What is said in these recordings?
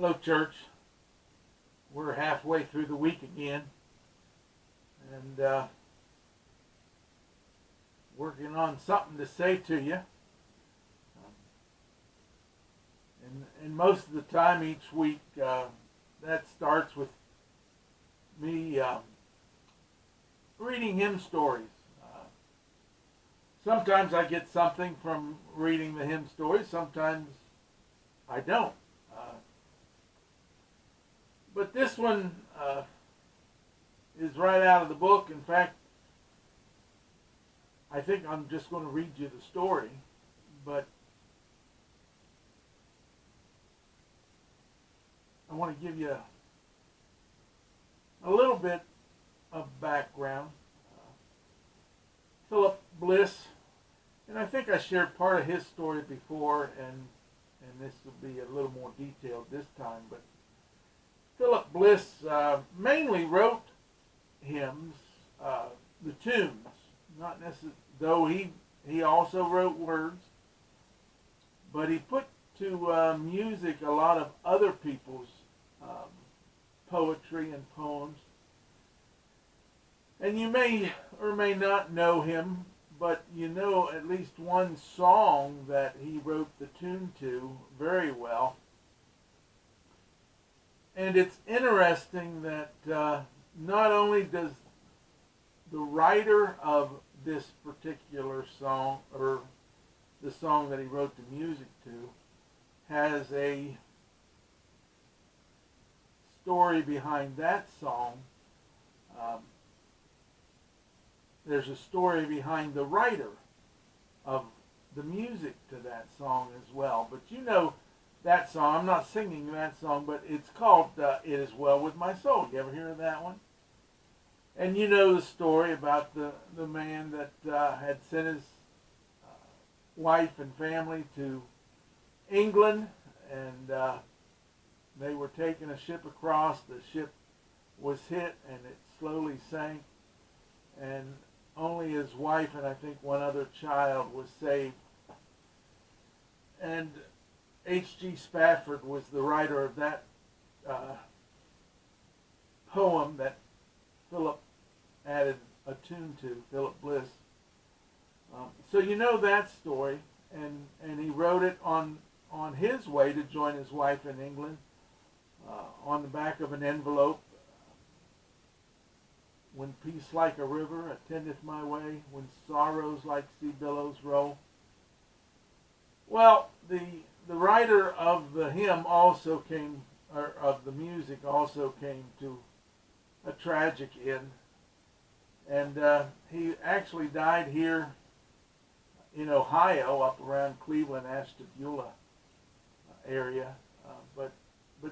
Hello, church. We're halfway through the week again, and working on something to say to you. And most of the time each week, that starts with me reading hymn stories. Sometimes I get something from reading the hymn stories, sometimes I don't. But this one is right out of the book. In fact, I think I'm just going to read you the story, but I want to give you a little bit of background. Philip Bliss, and I think I shared part of his story before, and this will be a little more detailed this time, but Philip Bliss mainly wrote hymns, the tunes, not necessarily, though he also wrote words, but he put to music a lot of other people's poetry and poems. And you may or may not know him, but you know at least one song that he wrote the tune to very well. And it's interesting that not only does the writer of this particular song, or the song that he wrote the music to, has a story behind that song. There's a story behind the writer of the music to that song as well. But you know that song. I'm not singing that song, but it's called It Is Well With My Soul. You ever hear of that one? And you know the story about the man that had sent his wife and family to England, and they were taking a ship across. The ship was hit, and it slowly sank, and only his wife and I think one other child was saved. And H.G. Spafford was the writer of that poem that Philip added a tune to, Philip Bliss. So you know that story, and he wrote it on his way to join his wife in England, on the back of an envelope. When peace like a river attendeth my way, when sorrows like sea billows roll. Well, the writer of the hymn also came, or of the music also came to a tragic end. And he actually died here in Ohio, up around Cleveland, Ashtabula area. But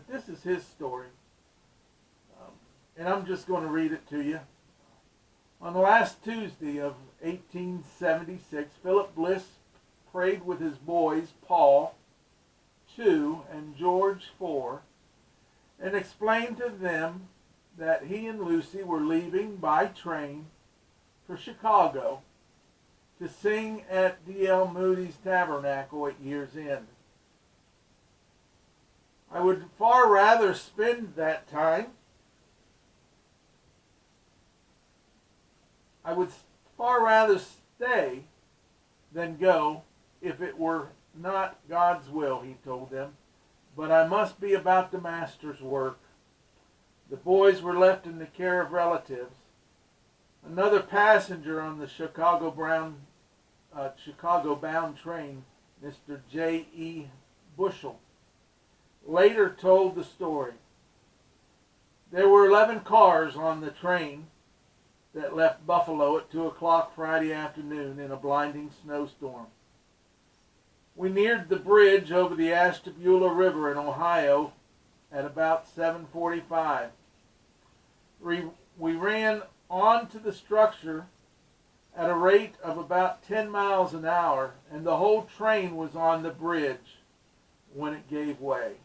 this is his story. And I'm just going to read it to you. On the last Tuesday of 1876, Philip Bliss prayed with his boys, Paul, 2, and George, 4, and explained to them that he and Lucy were leaving by train for Chicago to sing at D.L. Moody's Tabernacle at year's end. I would far rather spend that time. I would far rather stay than go if it were not God's will, he told them. But I must be about the Master's work. The boys were left in the care of relatives. Another passenger on the Chicago-bound train, Mr. J.E. Bushell, later told the story. There were 11 cars on the train that left Buffalo at 2 o'clock Friday afternoon in a blinding snowstorm. We neared the bridge over the Ashtabula River in Ohio at about 7:45. We ran onto the structure at a rate of about 10 miles an hour, and the whole train was on the bridge when it gave way.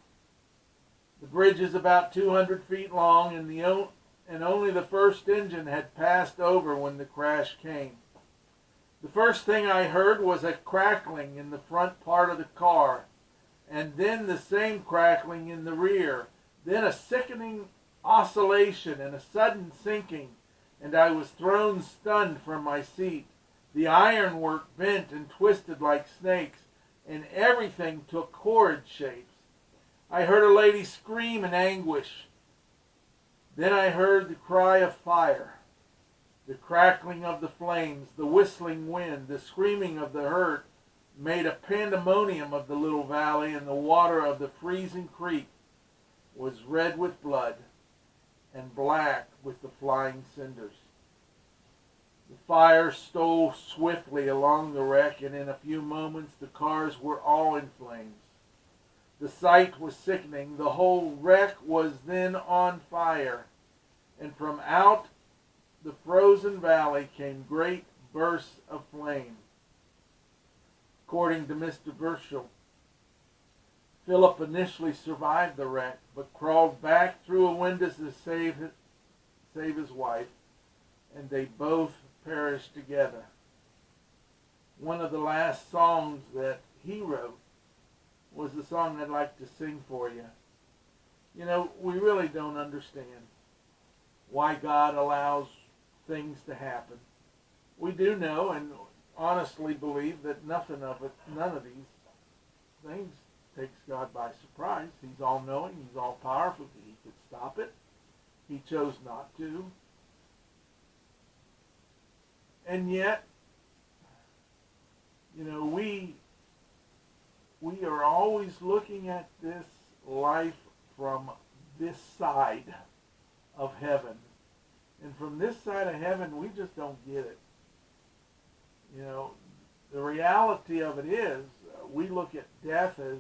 The bridge is about 200 feet long, and only the first engine had passed over when the crash came. The first thing I heard was a crackling in the front part of the car, and then the same crackling in the rear, then a sickening oscillation and a sudden sinking, and I was thrown stunned from my seat. The ironwork bent and twisted like snakes, and everything took horrid shapes. I heard a lady scream in anguish. Then I heard the cry of fire, the crackling of the flames, the whistling wind, the screaming of the hurt made a pandemonium of the little valley, and the water of the freezing creek was red with blood and black with the flying cinders. The fire stole swiftly along the wreck, and in a few moments the cars were all in flames. The sight was sickening. The whole wreck was then on fire, and from out the frozen valley came great bursts of flame. According to Mr. Burchell, Philip initially survived the wreck, but crawled back through a window to save his wife, and they both perished together. One of the last songs that he wrote was the song I'd like to sing for you. You know, we really don't understand why God allows things to happen. We do know and honestly believe that none of these things takes God by surprise. He's all-knowing, he's all-powerful. He could stop it. He chose not to. And yet, you know, we are always looking at this life from this side of heaven. And from this side of heaven, we just don't get it. You know, the reality of it is, we look at death as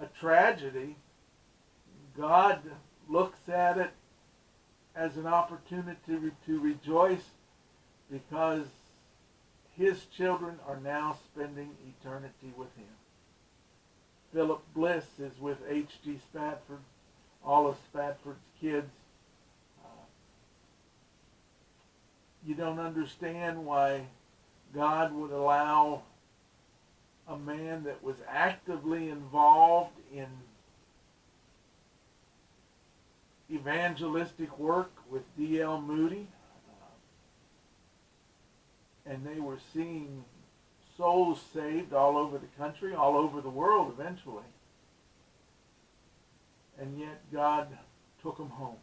a tragedy. God looks at it as an opportunity to rejoice because his children are now spending eternity with him. Philip Bliss is with H.G. Spatford, all of Spatford's kids. You don't understand why God would allow a man that was actively involved in evangelistic work with D.L. Moody, and they were seeing souls saved all over the country, all over the world eventually, and yet God took them home.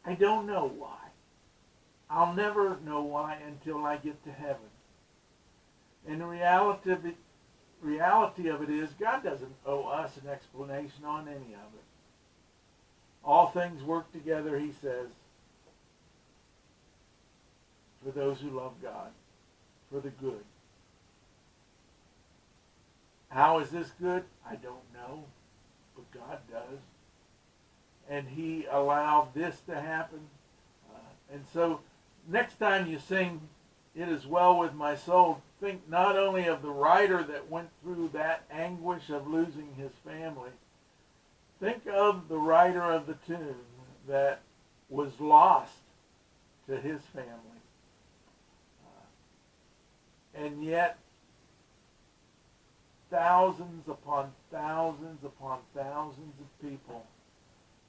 I don't know why. I'll never know why until I get to heaven. And the reality of it is, God doesn't owe us an explanation on any of it. All things work together, he says, for those who love God, for the good. How is this good? I don't know, but God does. And he allowed this to happen. And so next time you sing "It Is Well With My Soul," think not only of the writer that went through that anguish of losing his family, think of the writer of the tune that was lost to his family. And yet, thousands upon thousands upon thousands of people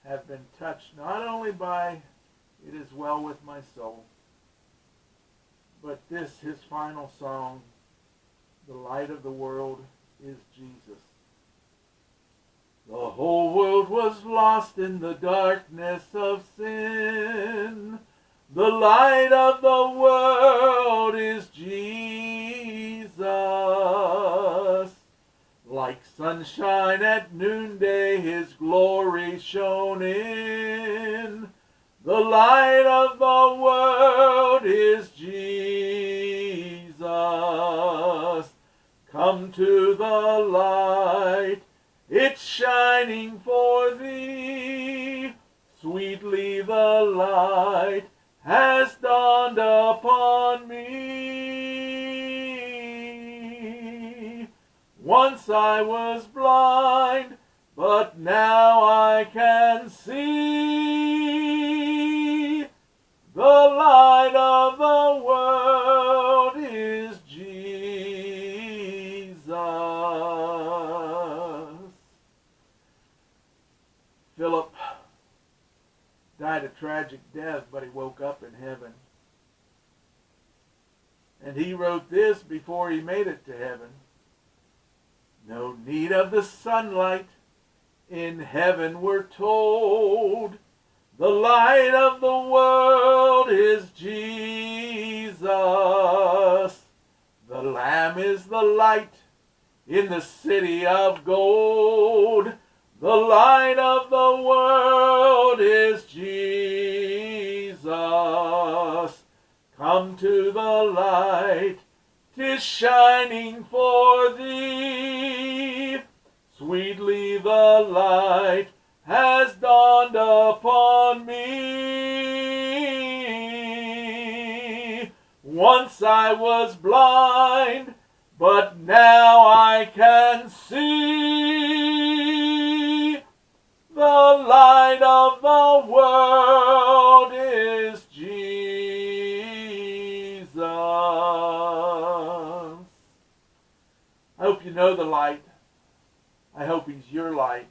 have been touched not only by "It Is Well With My Soul," but this, his final song, "The Light of the World is Jesus." The whole world was lost in the darkness of sin. The light of the world is Jesus. Like sunshine at noonday, his glory shone in. The light of the world is Jesus. Come to the light, it's shining for thee. Sweetly the light has dawned upon me. Once I was blind, but now I can see. The light of the world is Jesus. tragic death, but he woke up in heaven. And he wrote this before he made it to heaven. No need of the sunlight in heaven, we're told. The light of the world is Jesus. The Lamb is the light in the city of gold. The light of the world is Jesus. Come to the light, 'tis shining for thee. Sweetly the light has dawned upon me. Once I was blind, but now I can see. The light of the world is Jesus. I hope you know the light. I hope he's your light.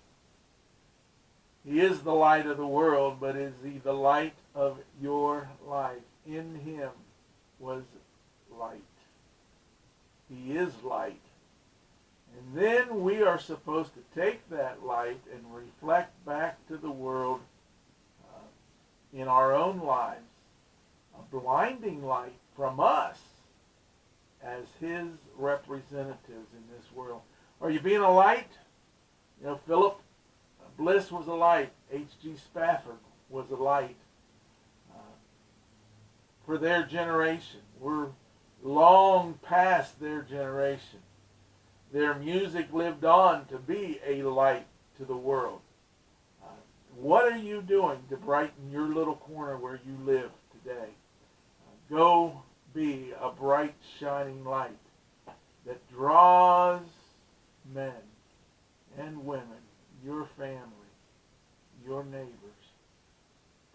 He is the light of the world, but is he the light of your life? In him was light. He is light. And then we are supposed to take that light and reflect back to the world in our own lives. A blinding light from us as his representatives in this world. Are you being a light? You know, Philip Bliss was a light. H.G. Spafford was a light for their generation. We're long past their generation. Their music lived on to be a light to the world. What are you doing to brighten your little corner where you live today? Go be a bright, shining light that draws men and women, your family, your neighbors,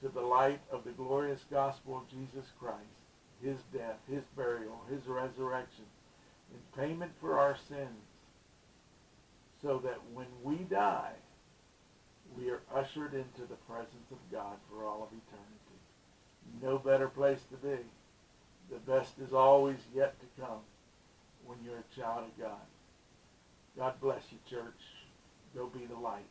to the light of the glorious gospel of Jesus Christ, his death, his burial, his resurrection, in payment for our sins, so that when we die, we are ushered into the presence of God for all of eternity. No better place to be. The best is always yet to come when you're a child of God. God bless you, church. Go be the light.